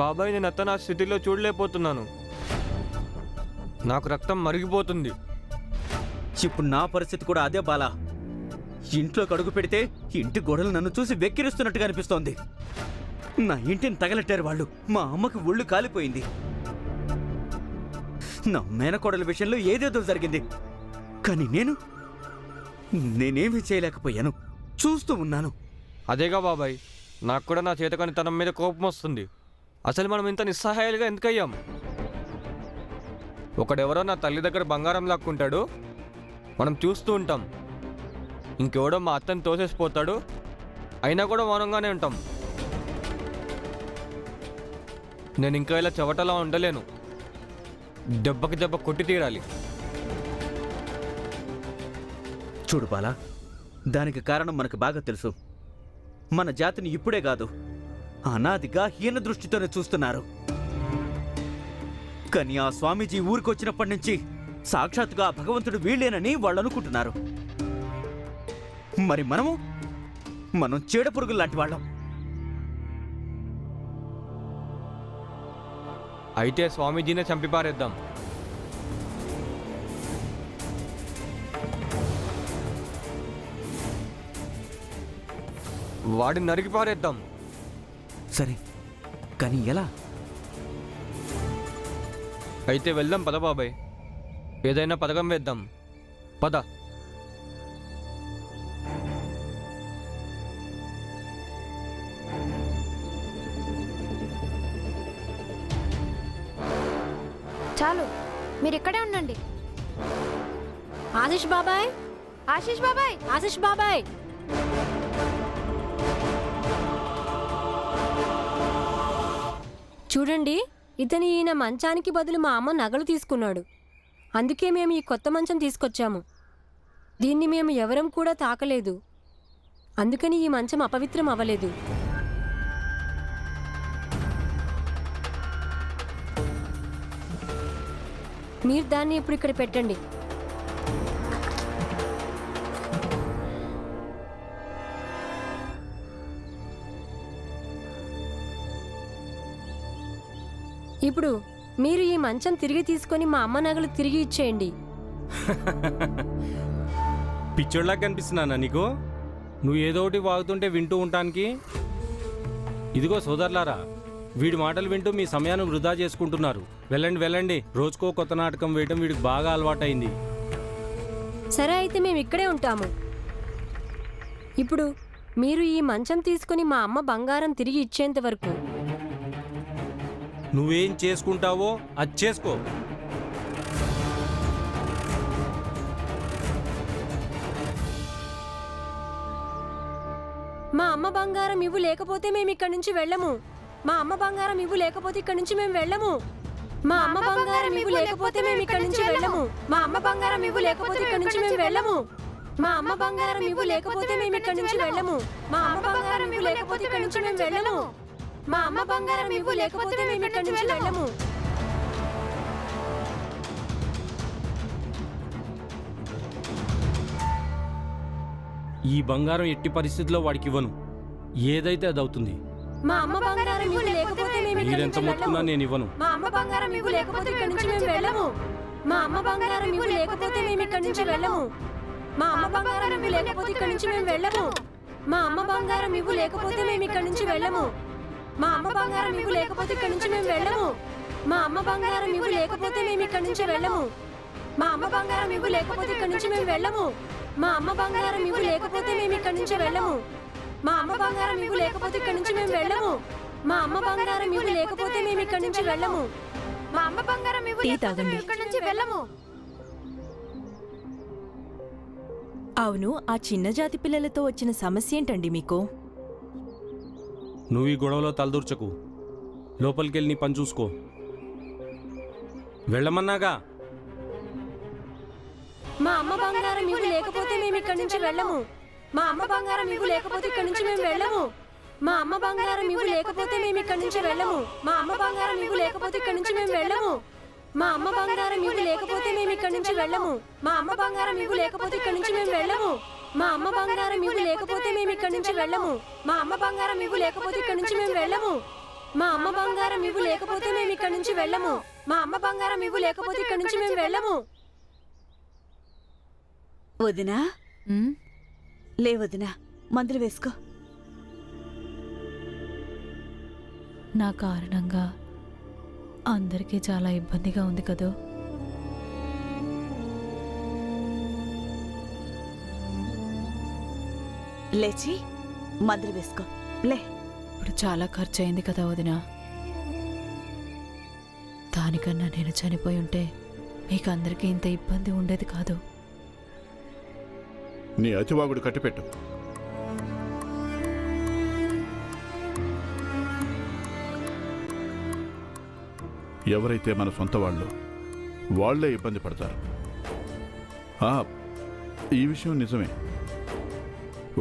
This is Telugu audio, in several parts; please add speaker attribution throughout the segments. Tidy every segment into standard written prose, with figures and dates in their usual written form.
Speaker 1: బాబాయ్, నేను అతను ఆ స్థితిలో చూడలేకపోతున్నాను. నాకు రక్తం మరిగిపోతుంది.
Speaker 2: ఇప్పుడు నా పరిస్థితి కూడా అదే బాలా. ఇంట్లోకి అడుగు పెడితే ఇంటి గోడలు నన్ను చూసి వెక్కిరిస్తున్నట్టుగా అనిపిస్తోంది. నా ఇంటిని తగలెట్టారు వాళ్ళు. మా అమ్మకి ఒళ్ళు కాలిపోయింది. నా మేనకోడల విషయంలో ఏదేదో జరిగింది. కానీ నేనేమీ చేయలేకపోయాను. చూస్తూ ఉన్నాను.
Speaker 1: అదేగా బాబాయ్, నాకు కూడా నా చేతకాని తనం మీద కోపం వస్తుంది. అసలు మనం ఇంత నిస్సహాయాలుగా ఎందుకయ్యాం? ఒకడెవరో నా తల్లి దగ్గర బంగారం లాక్కుంటాడు, మనం చూస్తూ ఉంటాం. ఇంకెవడో మా అత్తని తోసేసిపోతాడు, అయినా కూడా మౌనంగానే ఉంటాం. నేను ఇంకా ఇలా చెవటలా ఉండలేను. దెబ్బకి దెబ్బ కొట్టి తీరాలి.
Speaker 2: చూడు బాలా, దానికి కారణం మనకు బాగా తెలుసు. మన జాతిని ఇప్పుడే కాదు, అనాదిగా హీన దృష్టితోనే చూస్తున్నారు. కానీ ఆ స్వామీజీ ఊరికొచ్చినప్పటి నుంచి సాక్షాత్తుగా భగవంతుడు వీళ్ళేనని వాళ్ళు అనుకుంటున్నారు. మరి మనం చీడపురుగులు లాంటి వాళ్ళం.
Speaker 1: అయితే స్వామీజీనే చంపి పారేద్దాం. వాడిని నరికి పారేద్దాం.
Speaker 2: సరే, కానీ ఎలా?
Speaker 1: అయితే వెళ్దాం పద బాబాయ్, ఏదైనా పథకం వేద్దాం. పద.
Speaker 3: చాలు, మీరు ఇక్కడే ఉండండి.
Speaker 4: ఆశీష్ బాబాయ్,
Speaker 3: ఆశీష్ బాబాయ్,
Speaker 4: ఆశీష్ బాబాయ్. చూడండి, ఈయన మంచానికి బదులు మా అమ్మ నగలు తీసుకున్నాడు. అందుకే మేము ఈ కొత్త మంచం తీసుకొచ్చాము. దీన్ని మేము ఎవరం కూడా తాకలేదు. అందుకని ఈ మంచం అపవిత్రం అవ్వలేదు. మీరు దాన్ని ఇప్పుడు ఇక్కడ పెట్టండి. ఇప్పుడు మీరు ఈ మంచం తిరిగి తీసుకొని మా అమ్మ నగలు తిరిగి ఇచ్చేయండి.
Speaker 5: పిచ్చోడ్లా కనిపిస్తున్నానా నీకు? నువ్వు ఏదో ఒకటి వాగుతుంటే వింటూ ఉంటానికి. ఇదిగో సోదరులారా, వీడి మాటలు వింటూ మీ సమయాన్ని వృధా చేసుకుంటున్నారు. వెళ్ళండి వెళ్ళండి, రోజుకో కొత్త నాటకం వేయడం వీడికి బాగా అలవాటైంది.
Speaker 4: సరే, అయితే మేము ఇక్కడే ఉంటాము. ఇప్పుడు మీరు ఈ మంచం తీసుకొని మా అమ్మ బంగారం తిరిగి ఇచ్చేంత వరకు
Speaker 5: నువ్వేం చేసుకుంటావో అది చేసుకో.
Speaker 4: మా అమ్మ బంగారం ఇవ్వు, లేకపోతే మేము ఇక్కడి నుంచి వెళ్ళము. మా అమ్మ బంగారం ఇవ్వు, లేకపోతే ఇక్కడి నుంచి మేము వెళ్ళము. మా అమ్మ బంగారం ఇవ్వు, లేకపోతే మేము ఇక్కడి నుంచి వెళ్ళము. మా అమ్మ బంగారం ఇవ్వు, లేకపోతే ఇక్కడి నుంచి మేము వెళ్ళము. మా అమ్మ బంగారం ఇవ్వు, లేకపోతే మేము ఇక్కడి నుంచి వెళ్ళము. మా అమ్మ బంగారం ఇవ్వు, లేకపోతే ఇక్కడి నుంచి మేము వెళ్ళము. మా అమ్మ బంగారం ఇవ్వు, లేకపోతే మేము ఇక్కడి నుంచి వెళ్ళము.
Speaker 5: ఈ బంగారం ఎట్టి పరిస్థితుల్లో వాడికి ఇవ్వను. ఏదైతే అది అవుతుంది.
Speaker 4: మా అమ్మ బంగారం ఇవ్వు, లేకపోతే మేము ఇక్కడి
Speaker 5: మీరెంత
Speaker 4: నుంచి
Speaker 5: మొత్తుకున్నా
Speaker 4: వెళ్ళము.
Speaker 5: నేను ఇవ్వను.
Speaker 4: మా అమ్మ బంగారం ఇవ్వు, లేకపోతే ఇక్కడి నుంచి మేము వెళ్ళము. మా అమ్మ బంగారం ఇవ్వు, లేకపోతే మేము ఇక్కడి నుంచి వెళ్ళము. మా అమ్మ బంగారం ఇవ్వు, లేకపోతే ఇక్కడి నుంచి మేము వెళ్ళము. మా అమ్మ బంగారం ఇవ్వు, లేకపోతే మేము ఇక్కడి నుంచి వెళ్ళము. మా అమ్మ బంగారం ఇవ్వు, లేకపోతే ఇక్కడి నుంచి మేము వెళ్ళము. మా అమ్మ బంగారం ఇవ్వు, లేకపోతే మేము ఇక్కడి నుంచి వెళ్ళము. మా అమ్మ బంగారం ఇవ్వు, లేకపోతే ఇక్కడి నుంచి మేము వెళ్ళము. మా అమ్మ బంగారం ఇవ్వు, లేకపోతే మేము ఇక్కడి నుంచి వెళ్ళము. మా అమ్మ బంగారం ఇవ్వు, లేకపోతే ఇక్కడి నుంచి మేము వెళ్ళము. మా అమ్మ బంగారం ఇవ్వు, లేకపోతే మేము ఇక్కడి నుంచి వెళ్ళము.
Speaker 3: మా అమ్మ బంగారం ఇవ్వు, లేకపోతే మేము ఇక్కడి నుంచి వెళ్ళము.
Speaker 6: అవును, ఆ చిన్న జాతి పిల్లలతో వచ్చిన సమస్య ఏంటండి మీకు?
Speaker 5: నువ్వు ఈ గొడవలో తలదూర్చకు. లోపలికెళ్ళి నీ పని చూసుకో. వెళ్ళమన్నాగా.
Speaker 4: మా అమ్మ బంగారం ఇవి లేకపోతే మేము ఇక్కడి నుంచి వెళ్ళము. మా అమ్మ బంగారం ఇవి లేకపోతే ఇక్కడి నుంచి మేము వెళ్ళము. మా అమ్మ బంగారం ఇవి లేకపోతే మేము ఇక్కడి నుంచి వెళ్ళము. మా అమ్మ బంగారం ఇవి లేకపోతే ఇక్కడి నుంచి మేము వెళ్ళము. మా అమ్మ బంగారం ఇవి లేకపోతే మేము ఇక్కడి నుంచి వెళ్ళము. మా అమ్మ బంగారం ఇవి లేకపోతే ఇక్కడి నుంచి మేము వెళ్ళము. మా అమ్మ బంగారం ఇవి లేకపోతే మేము ఇక్కడి నుంచి వెళ్ళము. మా అమ్మ బంగారం ఇవి లేకపోతే ఇక్కడి నుంచి మేము వెళ్ళము. మా అమ్మ బంగారం ఇవి లేకపోతే మేము ఇక్కడి నుంచి వెళ్ళము. మా అమ్మ బంగారం ఇవి లేకపోతే ఇక్కడి నుంచి మేము వెళ్ళము.
Speaker 7: వదినా, లే వదినా, మందులు వేసుకో.
Speaker 8: నా కారణంగా అందరికీ చాలా ఇబ్బందిగా ఉంది కదూ.
Speaker 7: లేచి మందులు వేసుకో. లే.
Speaker 8: ఇప్పుడు చాలా ఖర్చు అయింది కదా వదినా. దానికన్నా నేను చనిపోయి ఉంటే మీకు అందరికీ ఇంత ఇబ్బంది ఉండేది కాదు.
Speaker 9: నీ అతివాగుడు కట్టిపెట్టు. ఎవరైతే మన సొంత వాళ్లే ఇబ్బంది పడతారు. ఈ విషయం నిజమే.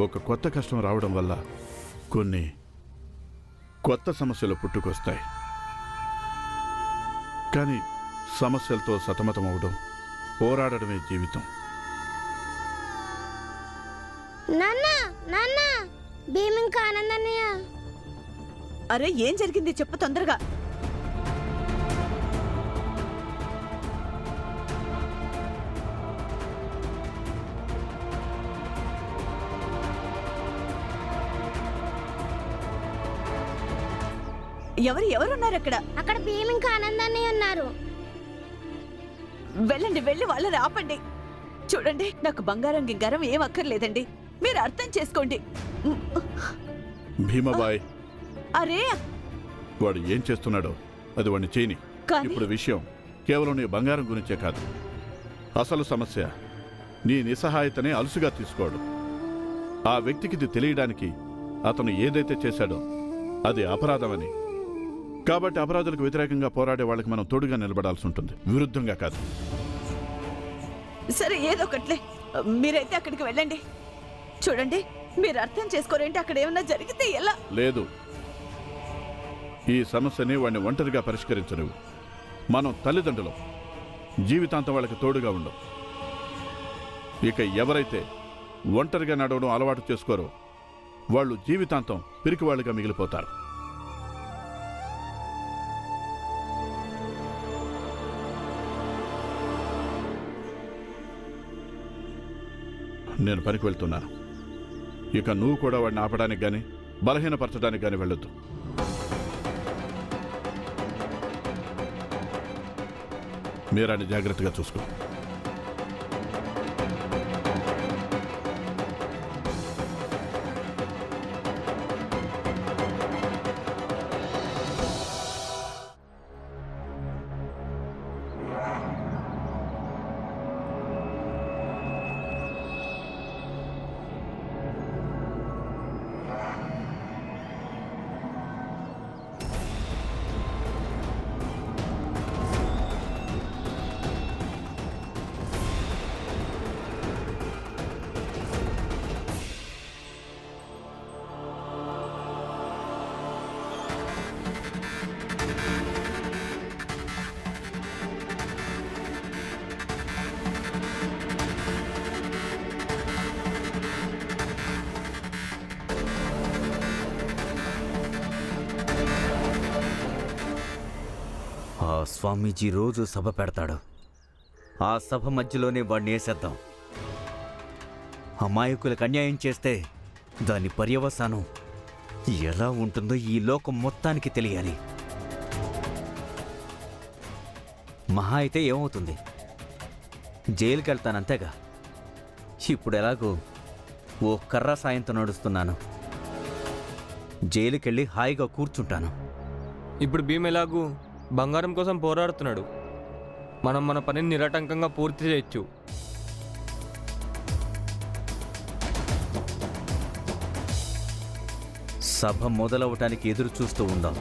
Speaker 9: ఒక కొత్త కష్టం రావడం వల్ల కొన్ని కొత్త సమస్యలు పుట్టుకొస్తాయి. కానీ సమస్యలతో సతమతమవడం, పోరాడడమే జీవితం.
Speaker 3: నాన్న నాన్న భీమ్ ఇంకా ఆనందన్నయ్య.
Speaker 7: అరే, ఏం జరిగింది చెప్పు తొందరగా. ఎవరున్నారు అక్కడ?
Speaker 3: అక్కడ భీమ్ ఇంకా ఆనందన్నయ్య ఉన్నారు.
Speaker 7: వెళ్ళండి, వెళ్ళి వాళ్ళని ఆపండి. చూడండి, నాకు బంగారం గింగారం ఏం అక్కర్లేదండి. మీరు అర్థం చేసుకోండి.
Speaker 9: భీమబాయ్,
Speaker 7: అరే,
Speaker 9: వాడు ఏం చేస్తున్నాడో అది వాడిని చేయని.
Speaker 7: కానీ
Speaker 9: ఇప్పుడు విషయం కేవలం నీ బంగారం గురించే కాదు. అసలు సమస్య నీ నిస్సహాయతనే అలుసుగా తీసుకోడు. ఆ వ్యక్తికి ఇది తెలియడానికి అతను ఏదైతే చేశాడో అది అపరాధమని. కాబట్టి అపరాధులకు వ్యతిరేకంగా పోరాడే వాళ్ళకి మనం తోడుగా నిలబడాల్సి ఉంటుంది, విరుద్ధంగా కాదు.
Speaker 7: సరే, ఏదో ఒకట్లే. మీరైతే అక్కడికి వెళ్ళండి. చూడండి, మీరు అర్థం చేసుకోరేంటి? అక్కడ ఏమన్నా జరిగితే ఎలా?
Speaker 9: లేదు, ఈ సమస్యని వాడిని ఒంటరిగా పరిష్కరించనివ్వు. మనం తల్లిదండ్రులం, జీవితాంతం వాళ్ళకి తోడుగా ఉండం. ఇక ఎవరైతే ఒంటరిగా నడవడం అలవాటు చేసుకోరో వాళ్ళు జీవితాంతం పిరికివాళ్ళుగా మిగిలిపోతారు. నేను పనికి వెళ్తున్నాను. ఇక నువ్వు కూడా వాడిని ఆపడానికి గాని బలహీనపరచడానికి గాని వెళ్ళొద్దు. మీరాన్ని జాగ్రత్తగా చూసుకో.
Speaker 2: ఆ స్వామీజీ రోజు సభ పెడతాడు. ఆ సభ మధ్యలోనే వాడిని వేసేద్దాం. అమాయకులకు అన్యాయం చేస్తే దాని పర్యవసానం ఎలా ఉంటుందో ఈ లోకం మొత్తానికి తెలియాలి. మహా అయితే ఏమవుతుంది? జైలుకి వెళ్తానంతేగా. ఇప్పుడు ఎలాగో ఓ కర్ర సాయంతో నడుస్తున్నాను. జైలుకెళ్ళి హాయిగా కూర్చుంటాను.
Speaker 1: ఇప్పుడు భీమ్ ఎలాగూ బంగారం కోసం పోరాడుతున్నాడు. మనం మన పనిని నిరాటంకంగా పూర్తి చేయొచ్చు.
Speaker 2: సభ మొదలవటానికి ఎదురు చూస్తూ ఉందాం.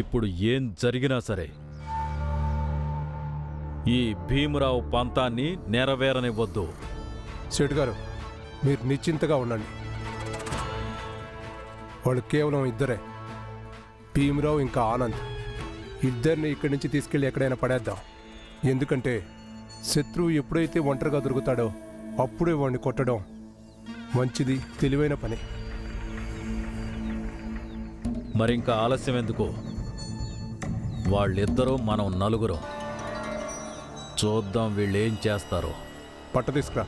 Speaker 10: ఇప్పుడు ఏం జరిగినా సరే ఈ భీమరావు పంతాన్ని నెరవేరనివ్వద్దు.
Speaker 11: శెట్టి గారు, మీరు నిశ్చింతగా ఉండండి. వాళ్ళు కేవలం ఇద్దరే, భీమరావు ఇంకా ఆనంద్. ఇద్దరిని ఇక్కడి నుంచి తీసుకెళ్ళి ఎక్కడైనా పడేద్దాం. ఎందుకంటే శత్రువు ఎప్పుడైతే ఒంటరిగా దొరుకుతాడో అప్పుడే వాడిని కొట్టడం మంచిది, తెలివైన పని.
Speaker 10: మరింకా ఆలస్యం ఎందుకు? వాళ్ళిద్దరూ మనం నలుగురం. చూద్దాం వీళ్ళేం చేస్తారో.
Speaker 11: పట్ట తీసుకురా.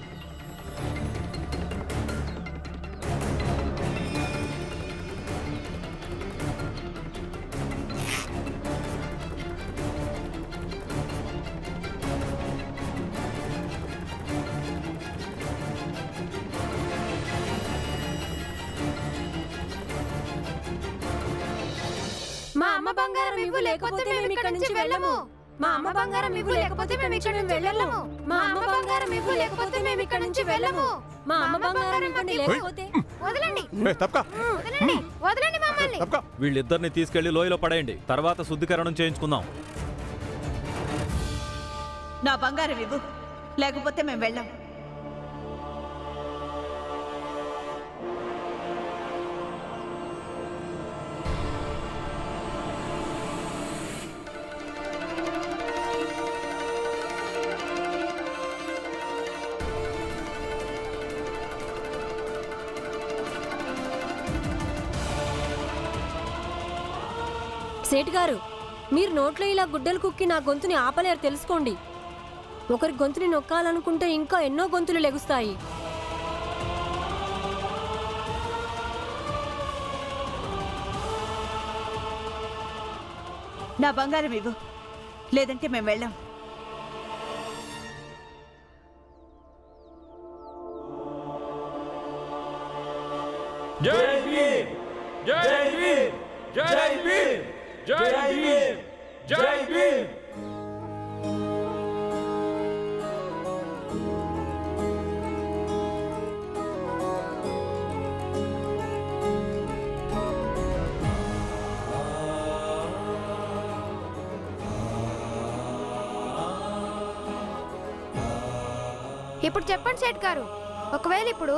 Speaker 4: మా అమ్మ బంగారం ఇవ్వు, లేకపోతే మేము ఇక్కడి నుంచి వెళ్ళము. మా అమ్మ బంగారం ఇవ్వు, లేకపోతే మేము ఇక్కడి నుంచి వెళ్ళము. మా అమ్మ బంగారం ఇవ్వు, లేకపోతే మేము ఇక్కడి నుంచి వెళ్ళము. మా అమ్మ బంగారం ఇవ్వండి, లేకపోతే
Speaker 3: వదలండి,
Speaker 11: తప్పకా
Speaker 3: వదలండి, వదలండి మమ్మల్ని.
Speaker 11: తప్పకా.
Speaker 10: వీళ్ళిద్దరిని తీసుకెళ్లి లోయలో పడేయండి. తర్వాత శుద్ధీకరణం చేయించుకుందాం.
Speaker 7: నా బంగారం ఇవ్వు, లేకపోతే మేము వెళ్ళాం.
Speaker 4: సేట్ గారు, మీరు నోట్లో ఇలా గుడ్డలు కుక్కి నా గొంతుని ఆపలేరు, తెలుసుకోండి. ఒకరి గొంతుని నొక్కాలనుకుంటే ఇంకా ఎన్నో గొంతులు లెగుస్తాయి.
Speaker 7: నా బంగారం ఇవ్వు, లేదంటే మేము వెళ్ళాం.
Speaker 5: జై భీమ్! జై భీమ్! జై భీమ్! జై భీమ్! జై భీమ్!
Speaker 3: ఇప్పుడు చెప్పండి సేట్ గారు, ఒకవేళ ఇప్పుడు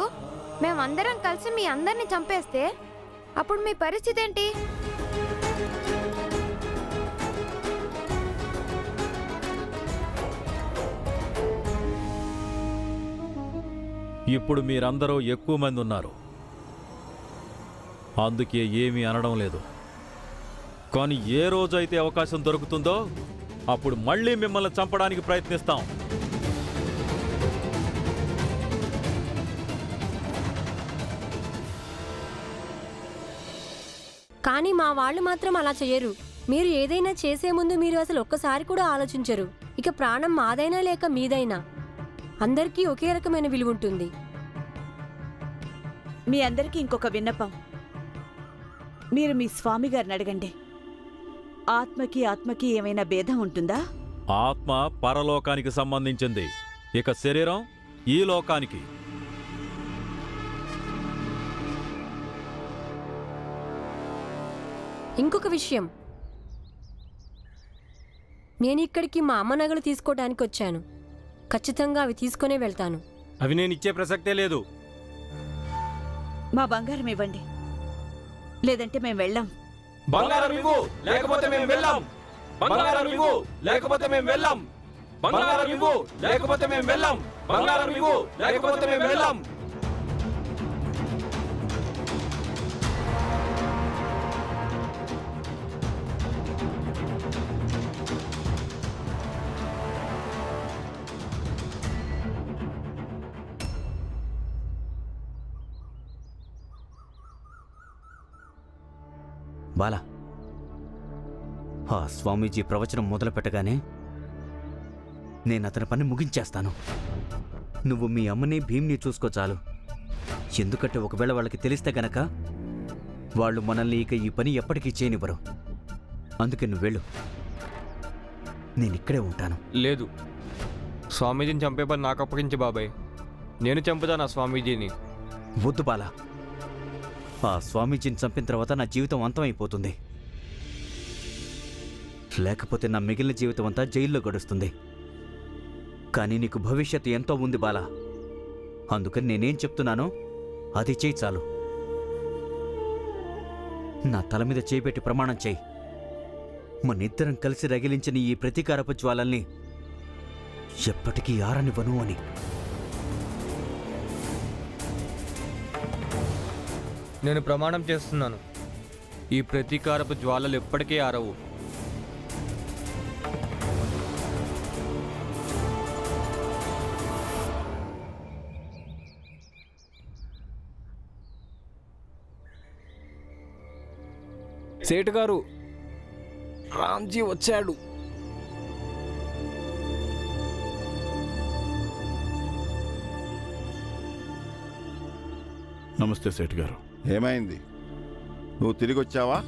Speaker 3: మేమందరం కలిసి మీ అందరిని చంపేస్తే అప్పుడు మీ పరిస్థితి ఏంటి?
Speaker 10: ఇప్పుడు మీరందరూ ఎక్కువ మంది ఉన్నారు, అందుకే ఏమీ అనడం లేదు. కానీ ఏ రోజైతే అవకాశం దొరుకుతుందో అప్పుడు మళ్ళీ మిమ్మల్ని చంపడానికి ప్రయత్నిస్తాం.
Speaker 4: కానీ మా వాళ్ళు మాత్రం అలా చెయ్యరు. మీరు ఏదైనా చేసే ముందు మీరు అసలు ఒక్కసారి కూడా ఆలోచించరు. ఇక ప్రాణం మాదైనా లేక మీదైనా అందరికీ ఒకే రకమైన విలువ ఉంటుంది.
Speaker 7: మీ అందరికీ ఇంకొక విన్నపం. మీరు మీ స్వామి గారిని అడగండి, ఆత్మకి ఏమైనా భేదం ఉంటుందా?
Speaker 10: ఆత్మ పరలోకానికి సంబంధించింది, ఇక శరీరం ఈ లోకానికి.
Speaker 4: ఇంకొక విషయం, నేను ఇక్కడికి మా అమ్మ నగలు తీసుకోవడానికి వచ్చాను. ఖచ్చితంగా అవి తీసుకునే వెళ్తాను.
Speaker 5: అవి నేను ఇచ్చే ప్రసక్తే లేదు.
Speaker 7: మా బంగారం ఇవ్వండి, లేదంటే మేము వెళ్ళాం.
Speaker 5: బంగారం ఇవ్వు, లేకపోతే మేము వెళ్ళాం. బంగారం ఇవ్వు, లేకపోతే మేము వెళ్ళాం. బంగారం ఇవ్వు, లేకపోతే మేము వెళ్ళాం. బంగారం ఇవ్వు, లేకపోతే మేము వెళ్ళాం.
Speaker 2: బాలా, ఆ స్వామీజీ ప్రవచనం మొదలు పెట్టగానే నేను అతని పని ముగించేస్తాను. నువ్వు మీ అమ్మని భీమ్ని చూసుకో చాలు. ఎందుకంటే ఒకవేళ వాళ్ళకి తెలిస్తే గనక వాళ్ళు మనల్ని ఇక ఈ పని ఎప్పటికీ చేయనివ్వరు. అందుకే నువ్వు వెళ్ళు, నేను ఇక్కడే ఉంటాను.
Speaker 1: లేదు, స్వామీజీని చంపే పని నాకు అప్పగించి బాబాయ్. నేను చంపుతాను ఆ స్వామీజీని.
Speaker 2: వద్దు బాల, ఆ స్వామీజీని చంపిన తర్వాత నా జీవితం అంతమైపోతుంది. లేకపోతే నా మిగిలిన జీవితం అంతా జైల్లో గడుస్తుంది. కానీ నీకు భవిష్యత్తు ఎంతో ఉంది బాల. అందుకని నేనేం చెప్తున్నానో అది చేయి చాలు. నా తల మీద చేయిపెట్టి ప్రమాణం చేయి. మనిద్దరం కలిసి రగిలించిన ఈ ప్రతీకారపు జ్వాలల్ని ఎప్పటికీ ఆరనివ్వను అని.
Speaker 1: నేను ప్రమాణం చేస్తున్నాను, ఈ ప్రతీకారపు జ్వాలలు ఎప్పటికీ ఆరవు.
Speaker 12: సేటు గారు, రామ్జీ వచ్చాడు.
Speaker 9: నమస్తే సేట్ గారు.
Speaker 13: ఏమైంది? నువ్వు తిరిగి వచ్చావా?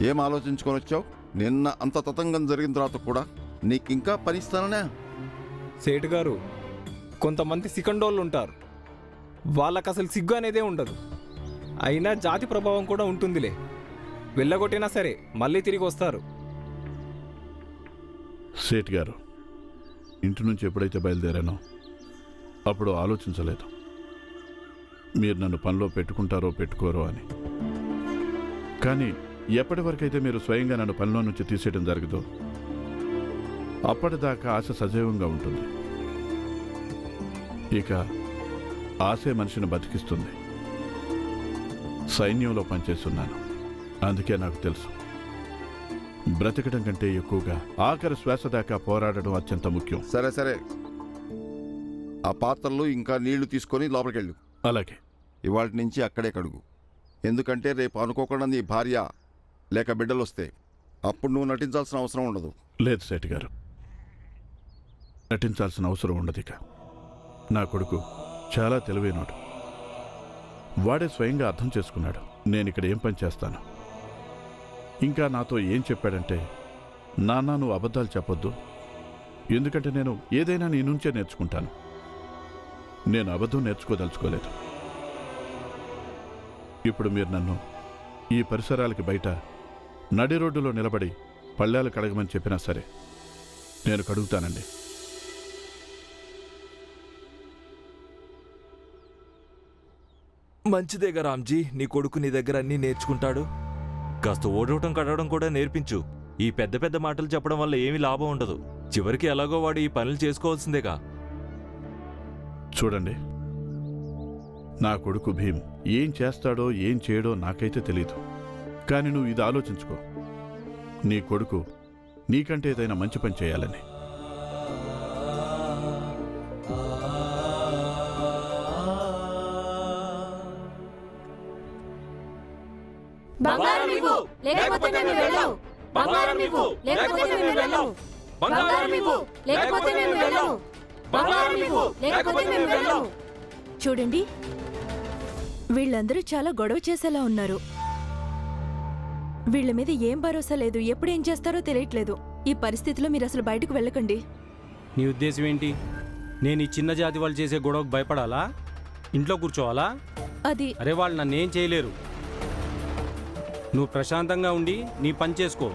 Speaker 13: ఏం ఆలోచించుకొని వచ్చావు? నిన్న అంత తతంగం జరిగిన తర్వాత కూడా నీకింకా పనిస్తాననే?
Speaker 12: సేటు గారు, కొంతమంది సికండోళ్ళు ఉంటారు. వాళ్ళకు అసలు సిగ్గు అనేదే ఉండదు. అయినా జాతి ప్రభావం కూడా ఉంటుందిలే. వెళ్ళగొట్టినా సరే మళ్ళీ తిరిగి వస్తారు.
Speaker 9: సేట్ గారు, ఇంటి నుంచి ఎప్పుడైతే బయలుదేరానో అప్పుడు ఆలోచించలేదు మీరు నన్ను పనిలో పెట్టుకుంటారో పెట్టుకోరో అని. కానీ ఎప్పటి వరకైతే మీరు స్వయంగా నన్ను పనిలో నుంచి తీసేయడం జరగదో అప్పటిదాకా ఆశ సజీవంగా ఉంటుంది. ఇక ఆశే మనిషిని బతికిస్తుంది. సైన్యంలో పనిచేస్తున్నాను, అందుకే నాకు తెలుసు బ్రతకడం కంటే ఎక్కువగా ఆఖరి శ్వాస దాకా పోరాడడం అత్యంత ముఖ్యం.
Speaker 13: సరే సరే, ఆ పాత్రలు ఇంకా నీళ్లు తీసుకొని లోపలికెళ్ళు.
Speaker 9: అలాగే.
Speaker 13: ఇవాటి నుంచి అక్కడే కడుగు. ఎందుకంటే రేపు అనుకోకుండా నీ భార్య లేక బిడ్డలు వస్తే అప్పుడు నువ్వు నటించాల్సిన అవసరం ఉండదు.
Speaker 9: లేదు సేట్ గారు, నటించాల్సిన అవసరం ఉండదు. ఇక నా కొడుకు చాలా తెలివైనడు. వాడే స్వయంగా అర్థం చేసుకున్నాడు నేను ఇక్కడ ఏం పని చేస్తాను. ఇంకా నాతో ఏం చెప్పాడంటే, నాన్న నువ్వు అబద్ధాలు చెప్పొద్దు, ఎందుకంటే నేను ఏదైనా నీ నుంచే నేర్చుకుంటాను. నేను అబద్ధం నేర్చుకోదలుచుకోలేదు. ఇప్పుడు మీరు నన్ను ఈ పరిసరాలకి బయట నడి రోడ్డులో నిలబడి పళ్ళాలు కడగమని చెప్పినా సరే నేను కడుగుతానండి.
Speaker 14: మంచిదేగా రామ్జీ, నీ కొడుకు నీ దగ్గర అన్నీ నేర్చుకుంటాడు. కాస్త ఓడవటం కడవడం కూడా నేర్పించు. ఈ పెద్ద పెద్ద మాటలు చెప్పడం వల్ల ఏమీ లాభం ఉండదు. చివరికి ఎలాగో వాడు ఈ పనులు చేసుకోవాల్సిందేగా.
Speaker 9: చూడండి, నా కొడుకు భీమ్ ఏం చేస్తాడో ఏం చేయడో నాకైతే తెలీదు. కానీ నువ్వు ఇది ఆలోచించుకో, నీ కొడుకు నీకంటే ఏదైనా మంచి పని చేయాలని.
Speaker 4: బంగారం ఇవ్వు, లేకపోతే మేము వెళ్ళము. బంగారం ఇవ్వు, లేకపోతే మేము వెళ్ళము. బంగారం ఇవ్వు, లేకపోతే మేము వెళ్ళము. బంగారం ఇవ్వు, లేకపోతే మేము వెళ్ళము.
Speaker 6: చూడండి, వీళ్ళందరూ చాలా గొడవ చేసేలా ఉన్నారు. వీళ్ళ మీద ఏం భరోసా లేదు, ఎప్పుడు ఏం చేస్తారో తెలియట్లేదు. ఈ పరిస్థితిలో మీరు అసలు బయటకు వెళ్ళకండి.
Speaker 5: నీ ఉద్దేశం ఏంటి? నేను ఈ చిన్న జాతి వాళ్ళు చేసే గొడవకు భయపడాలా? ఇంట్లో కూర్చోవాలా?
Speaker 6: అది
Speaker 5: అరే, వాళ్ళు నన్నేం చేయలేరు. నువ్వు ప్రశాంతంగా ఉండి నీ పని చేసుకో.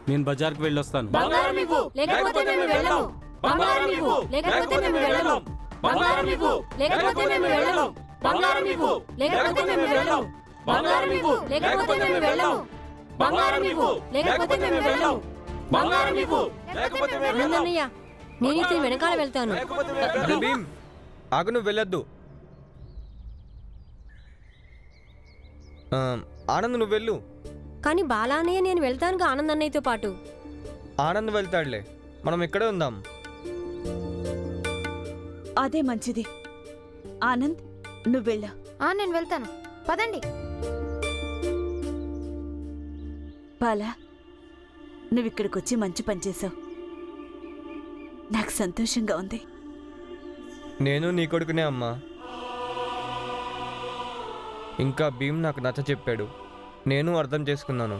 Speaker 5: నేను బజార్కి వెళ్ళొస్తాను.
Speaker 4: బంగారం ఇవ్వు, లేకపోతే మేము వెళ్ళము. బంగారం ఇవ్వు, లేకపోతే మేము వెళ్ళము. బంగారం ఇవ్వు, లేకపోతే మేము వెళ్ళము. బంగారం ఇవ్వు, లేకపోతే మేము వెళ్ళము. బంగారం ఇవ్వు, లేకపోతే మేము వెళ్ళము. బంగారం ఇవ్వు, లేకపోతే మేము వెళ్ళము. బంగారం ఇవ్వు, లేకపోతే మేము వెళ్ళము.
Speaker 8: అన్నయ్య, నేనైతే వెనకాల వెళ్తాను.
Speaker 1: అరే భీమ్, ఆగు, నువ్వు వెళ్ళొద్దు. ఆనంద్ నువ్వు వెళ్ళు.
Speaker 8: కానీ బాలా అన్నయ్య నేను వెళ్తానుగా ఆనంద్ అన్నయ్యతో పాటు.
Speaker 1: ఆనంద్ వెళ్తాడులే, మనం ఇక్కడే ఉందాం.
Speaker 7: అదే మంచిది. ఆనంద్, నువ్వు వెళ్ళా.
Speaker 3: నేను వెళ్తాను, పదండి.
Speaker 7: బాలా, నువ్వు ఇక్కడికి వచ్చి మంచి పని చేసావు. నాకు సంతోషంగా ఉంది.
Speaker 1: నేను నీ కొడుకునే అమ్మా. ఇంకా భీమ్ నాకు నచ్చ చెప్పాడు, నేను అర్థం చేసుకున్నాను.